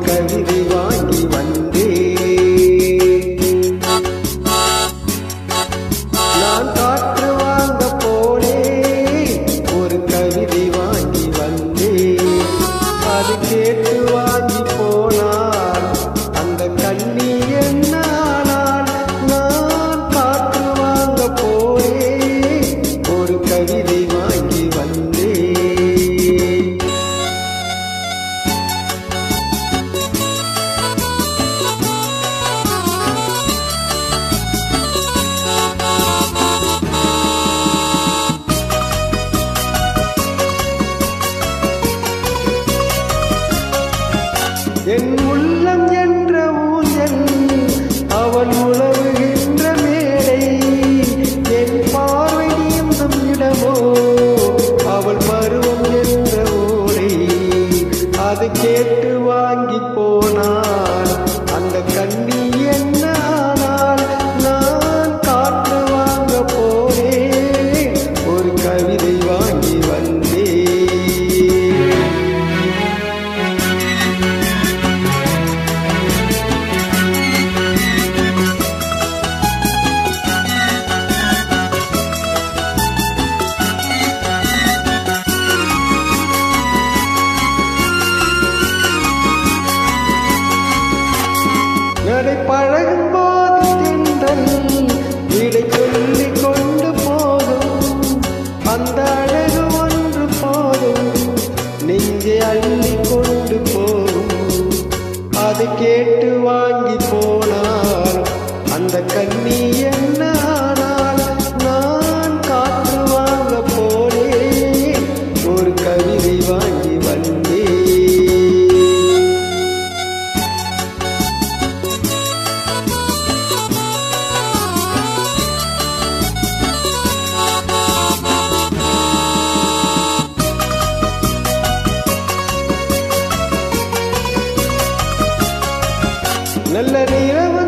கவிதை வாங்கி வந்தேன். நான் காற்று வாங்க போனேன், ஒரு கவிதை வாங்கி வந்தேன். அது கேட்டு வாங்கி போனால் அந்த கண்ணி என்ன ஆனாள்? நான் காற்று வாங்க போனேன், ஒரு கவிதை வாங்கி வந்தேன். என் உள்ளம் என்ற ஊஞ்சல், அவள் உழவுகின்ற மேடை. என் பார்வை நீந்தும் இடமோ, அவள் பருவம் என்ற ஓடை. அது கேட்டு வாங்கி போனாள் அந்த கண்ணி என்ன ஆனாள்? நான் காற்று வாங்க போனேன், ஒரு கவிதை வாங்கி வந்தேன். நடை பழகும் போது தென்றல் விடை சொல்லிக் கொண்டு போதும். அந்த அழகு ஒன்று போதும், நெஞ்சை அள்ளி கொண்டு போகும். அதை கேட்டு வாங்கி போனார் அந்த கண்ணி என்ன ஆனாள்? நான் காற்று வாங்க போனேன், ஒரு கவிதை வாங்கி வந்தேன். நல்ல நிலவு